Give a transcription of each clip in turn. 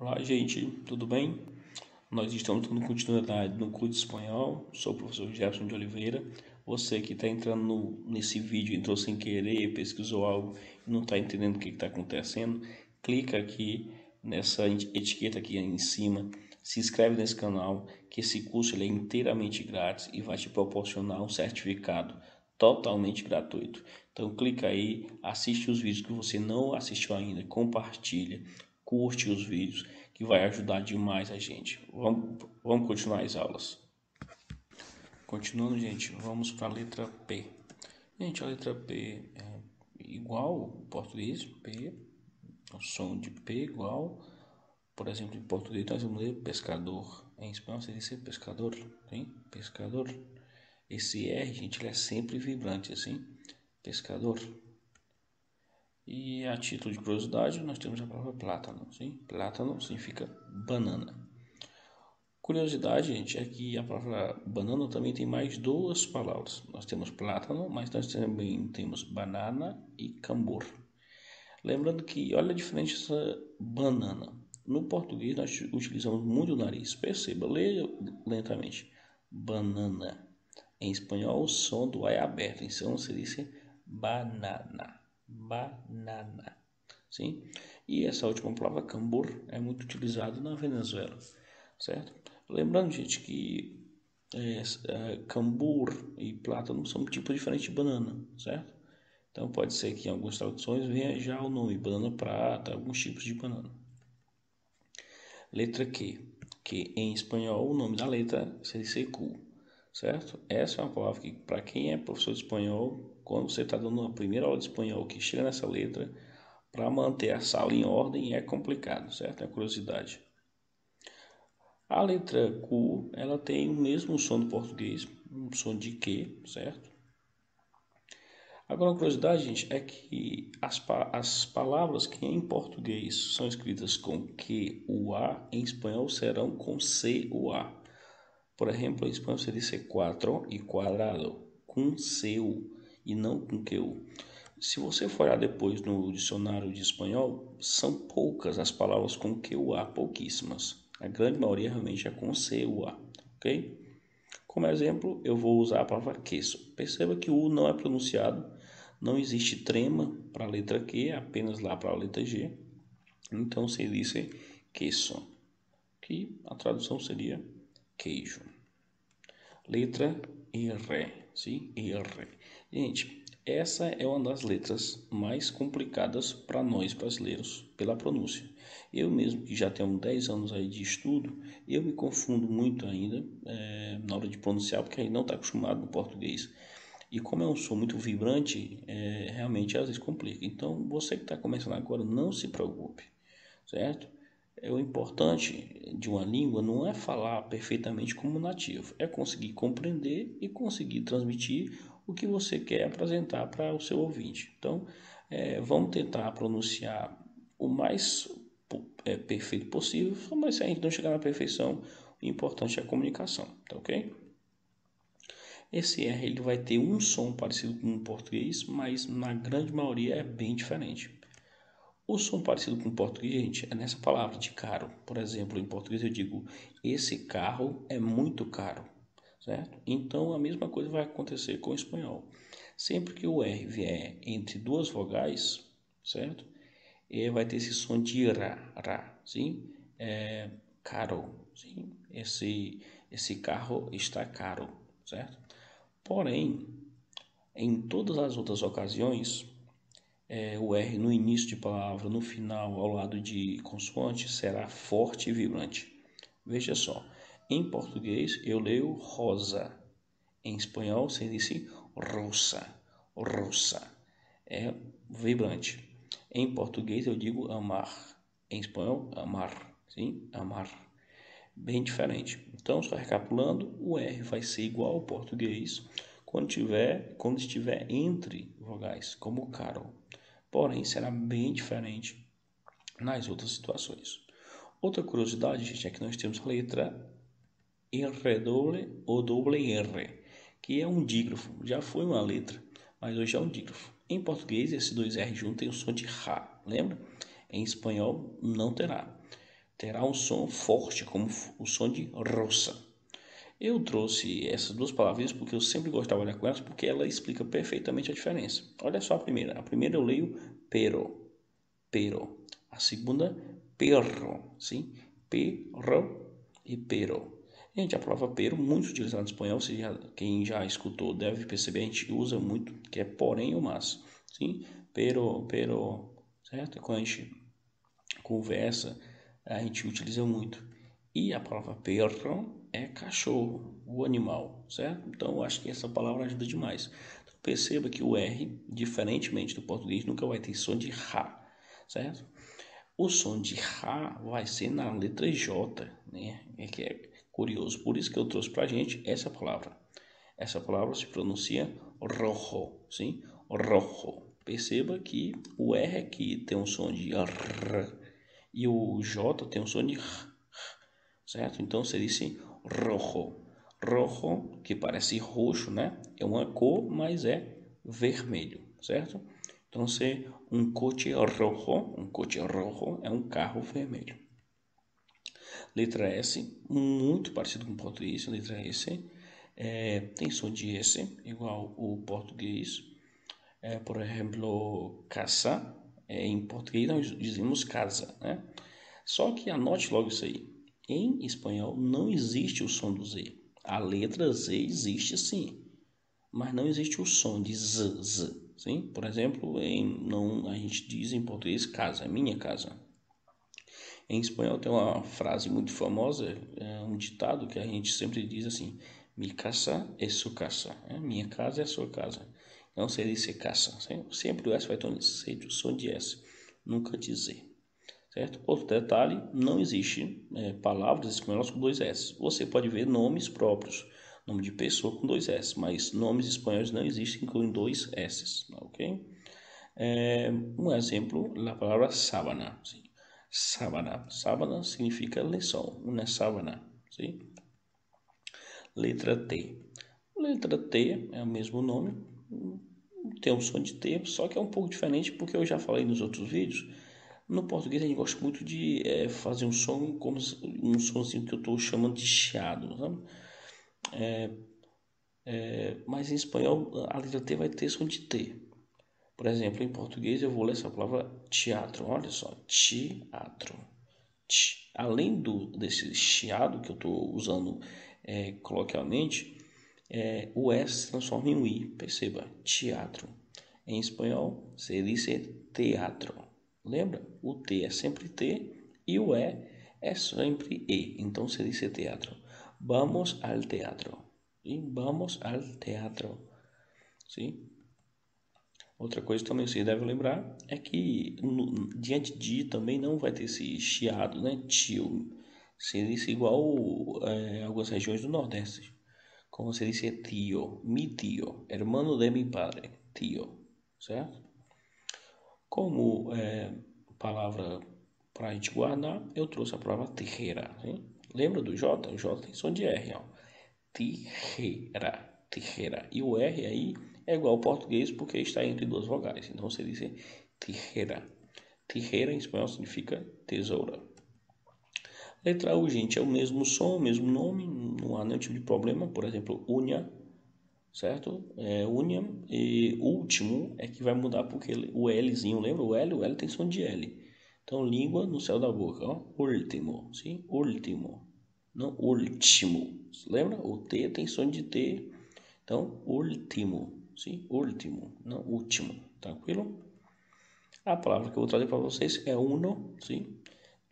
Olá, gente, tudo bem? Nós estamos dando continuidade no curso de espanhol. Sou o professor Jefferson de Oliveira. Você que está entrando nesse vídeo, entrou sem querer, pesquisou algo e não está entendendo o que está acontecendo, clica aqui nessa etiqueta aqui em cima, se inscreve nesse canal, que esse curso ele é inteiramente grátis e vai te proporcionar um certificado totalmente gratuito. Então clica aí, assiste os vídeos que você não assistiu ainda, compartilha, curte os vídeos, que vai ajudar demais a gente. Vamos continuar as aulas. Continuando, gente, vamos para a letra P. Gente, a letra P é igual ao português, P, o som de P igual. Por exemplo, em português nós vamos ler pescador. Em espanhol seria ser pescador, hein? Pescador. Esse R, gente, ele é sempre vibrante, assim. Pescador. E a título de curiosidade, nós temos a palavra plátano, sim? Plátano significa banana. Curiosidade, gente, é que a palavra banana também tem mais duas palavras. Nós temos plátano, mas nós também temos banana e cambur. Lembrando que, olha a diferença banana. No português, nós utilizamos muito o nariz. Perceba, leia lentamente. Banana. Em espanhol, o som do A é aberto. Então, se diz banana. Banana. Sim? E essa última palavra, cambur, é muito utilizada na Venezuela. Certo? Lembrando, gente, que cambur e plátano são tipos diferentes de banana, certo? Então pode ser que em algumas traduções venha já o nome banana prata, alguns tipos de banana. Letra Q, que em espanhol o nome da letra seria Q, certo? Essa é uma palavra que para quem é professor de espanhol, quando você está dando uma primeira aula de espanhol que chega nessa letra, para manter a sala em ordem é complicado, certo? É curiosidade. A letra Q, ela tem o mesmo som do português, um som de Q, certo? Agora, uma curiosidade, gente, é que as palavras que em português são escritas com Q, U, A, em espanhol serão com C, U, A. Por exemplo, em espanhol se diz quatro e quadrado, com C, U, e não com Q, U. Se você for olhar depois no dicionário de espanhol, são poucas as palavras com Q, U, A, pouquíssimas. A grande maioria realmente é com C, U, A, ok? Como exemplo, eu vou usar a palavra queso. Perceba que o U não é pronunciado, não existe trema para a letra Q, apenas lá para a letra G. Então se diz queso, que a tradução seria queijo. Letra R, sim? R. Gente, essa é uma das letras mais complicadas para nós brasileiros pela pronúncia. Eu mesmo que já tenho 10 anos aí de estudo, eu me confundo muito ainda na hora de pronunciar, porque aí não está acostumado no português. E como é um som muito vibrante, realmente às vezes complica. Então, você que está começando agora, não se preocupe, certo? O importante de uma língua não é falar perfeitamente como nativo, é conseguir compreender e conseguir transmitir o que você quer apresentar para o seu ouvinte. Então, vamos tentar pronunciar o mais perfeito possível, mas se a gente não chegar na perfeição, o importante é a comunicação, tá ok? Esse R ele vai ter um som parecido com o português, mas na grande maioria é bem diferente. O som parecido com o português, gente, é nessa palavra de caro. Por exemplo, em português eu digo, esse carro é muito caro, certo? Então, a mesma coisa vai acontecer com o espanhol. Sempre que o R vier entre duas vogais, certo? Vai ter esse som de ra, sim? Caro, sim? Esse carro está caro, certo? Porém, em todas as outras ocasiões, o R no início de palavra, no final, ao lado de consoante, será forte e vibrante. Veja só, em português eu leio rosa, em espanhol se diz rosa, rosa, é vibrante. Em português eu digo amar, em espanhol amar, sim, amar, bem diferente. Então, só recapitulando, o R vai ser igual ao português quando estiver entre vogais, como caro. Porém, será bem diferente nas outras situações. Outra curiosidade, gente, é que nós temos a letra R ou doble R, que é um dígrafo. Já foi uma letra, mas hoje é um dígrafo. Em português, esses dois R juntos têm o som de Rá, lembra? Em espanhol, não terá. terá um som forte, como o som de roça. Eu trouxe essas duas palavras porque eu sempre gosto de trabalhar com elas, porque ela explica perfeitamente a diferença. Olha só a primeira. A primeira eu leio pero, pero. A segunda, perro, sim? Perro e pero. Gente, a palavra pero, muito utilizada no espanhol, quem já escutou deve perceber, a gente usa muito, que é porém ou mas, sim? Pero, certo? Quando a gente conversa, a gente utiliza muito. E a palavra perro é cachorro, o animal, certo? Então eu acho que essa palavra ajuda demais. Então, perceba que o R, diferentemente do português, nunca vai ter som de Rá, certo? O som de Rá vai ser na letra J, né? É que é curioso. Por isso que eu trouxe pra gente essa palavra. Essa palavra se pronuncia rojo, sim? Rojo. Perceba que o R aqui tem um som de R e o J tem um som de R, certo? Então seria assim, rojo. Rojo, que parece roxo, né? É uma cor, mas é vermelho, certo? Então, se um coche rojo é um carro vermelho. Letra S, muito parecido com o português, letra S, tem som de S, igual o português. Por exemplo, casa, em português nós dizemos casa, né? Só que anote logo isso aí. Em espanhol não existe o som do Z. A letra Z existe sim, mas não existe o som de Z. Sim? Por exemplo, a gente diz em português casa, minha casa. Em espanhol tem uma frase muito famosa, um ditado que a gente sempre diz assim: mi casa é su casa, minha casa é sua casa. Não se diz casa, sempre o S vai ter um som de S, nunca de Z. Certo? Outro detalhe, não existe palavras espanholas com dois S. Você pode ver nomes próprios, nome de pessoa com dois S, mas nomes espanhóis não existem com dois S, ok? Um exemplo, a palavra sábana. Sim. Sábana. Sábana significa lençol, uma sábana. Sim? Letra T. Letra T é o mesmo nome, tem um som de T, só que é um pouco diferente porque eu já falei nos outros vídeos. No português a gente gosta muito de fazer um som como um somzinho que eu estou chamando de chiado, sabe? Mas em espanhol a letra T vai ter som de T. Por exemplo, em português eu vou ler essa palavra teatro. Olha só, teatro. Além desse chiado que eu estou usando coloquialmente, o S se transforma em um I. Perceba, teatro. Em espanhol, se diz teatro. Lembra? O T é sempre T e o E é sempre E. Então se diz teatro. Vamos al teatro. E vamos al teatro. Sim? Outra coisa também você deve lembrar é que diante de também não vai ter esse chiado, né? Tio. Se diz igual algumas regiões do Nordeste. Como se diz tio, mi tio, hermano de mi padre, tio, certo? Como palavra para a gente guardar, eu trouxe a palavra tijera. Hein? Lembra do J? O J tem som de R, ó. Tijera, tijera. E o R aí é igual ao português porque está entre duas vogais. Então você diz tijera. Tijera em espanhol significa tesoura. Letra U, gente, é o mesmo som, o mesmo nome, não há nenhum tipo de problema. Por exemplo, unha, certo? Unha e último é que vai mudar porque o Lzinho, lembra? O L tem som de L. Então, língua no céu da boca, ó. Último, sim? Último, não último. Lembra? O T tem som de T. Então, último, sim? Último, não último. Tranquilo? A palavra que eu vou trazer para vocês é uno, sim?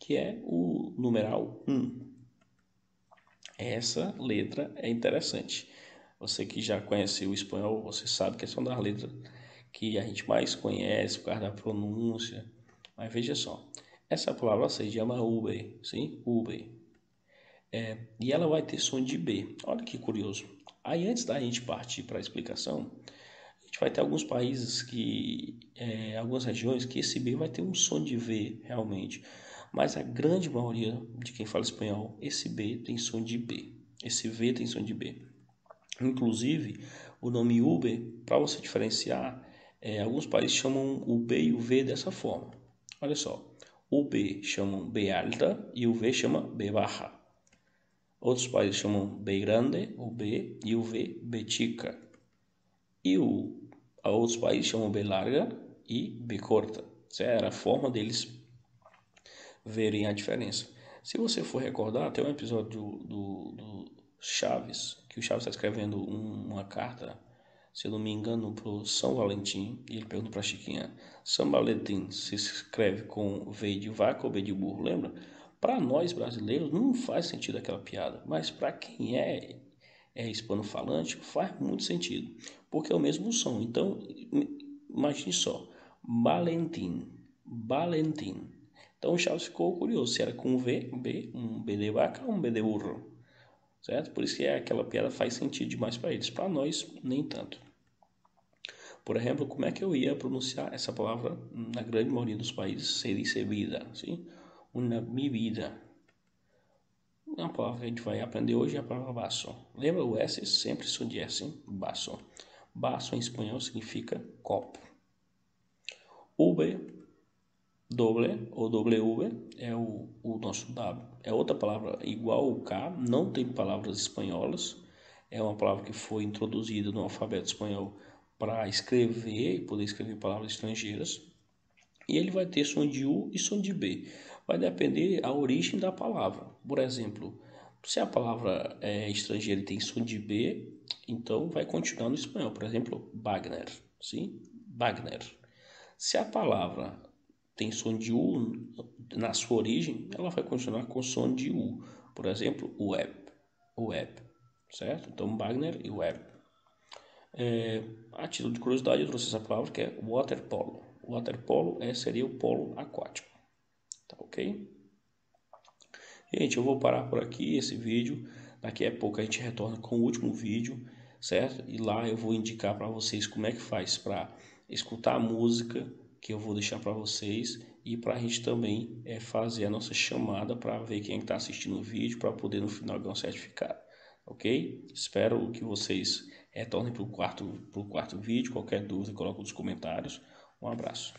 Que é o numeral 1. Essa letra é interessante. Você que já conhece o espanhol, você sabe que essa é uma das letras que a gente mais conhece por causa da pronúncia. Mas veja só, essa palavra se chama Uber, sim? Uber. E ela vai ter som de B. Olha que curioso. Aí antes da gente partir para a explicação, a gente vai ter alguns países algumas regiões que esse B vai ter um som de V realmente. Mas a grande maioria de quem fala espanhol, esse B tem som de B. Esse V tem som de B. Inclusive, o nome Uber, para você diferenciar, alguns países chamam o B e o V dessa forma. Olha só, O B chamam B alta e o V chama B baixa. Outros países chamam B grande, o B, e o V, B chica. E outros países chamam B larga e B corta. Essa era a forma deles verem a diferença. Se você for recordar, tem um episódio do Chaves, que o Chaves está escrevendo uma carta, se eu não me engano, para o São Valentim, e ele pergunta para a Chiquinha, São Valentim se escreve com V de vaca ou B de burro, lembra? Para nós brasileiros não faz sentido aquela piada, mas para quem é hispano-falante faz muito sentido, porque é o mesmo som. Então, imagine só, Valentim, Valentim. Então o Chaves ficou curioso se era com V, B, um B de vaca ou um B de burro, certo? Por isso que aquela piada faz sentido demais para eles, para nós nem tanto. Por exemplo, como é que eu ia pronunciar essa palavra na grande maioria dos países? Se dice vida, sim? Una mi vida. Uma palavra que a gente vai aprender hoje é a palavra vaso. Lembra o S sempre som de S, hein? Vaso. Vaso em espanhol significa copo. V, doble ou W é o nosso W. É outra palavra igual ao K, não tem palavras espanholas. É uma palavra que foi introduzida no alfabeto espanhol para escrever e poder escrever palavras estrangeiras. E ele vai ter som de U e som de B. Vai depender a origem da palavra. Por exemplo, se a palavra é estrangeira e tem som de B, então vai continuar no espanhol. Por exemplo, Wagner, sim? Wagner. Se a palavra tem som de U na sua origem, ela vai continuar com som de U. Por exemplo, web, certo? Então, Wagner e web. A título de curiosidade, eu trouxe essa palavra que é waterpolo. Waterpolo seria o polo aquático. Tá ok? Gente, eu vou parar por aqui esse vídeo. Daqui a pouco a gente retorna com o último vídeo, certo? E lá eu vou indicar para vocês como é que faz para escutar a música que eu vou deixar para vocês e para a gente também fazer a nossa chamada para ver quem está assistindo o vídeo para poder no final ganhar um certificado, ok? Espero que vocês retornem para o quarto vídeo. Qualquer dúvida, coloque nos comentários. Um abraço.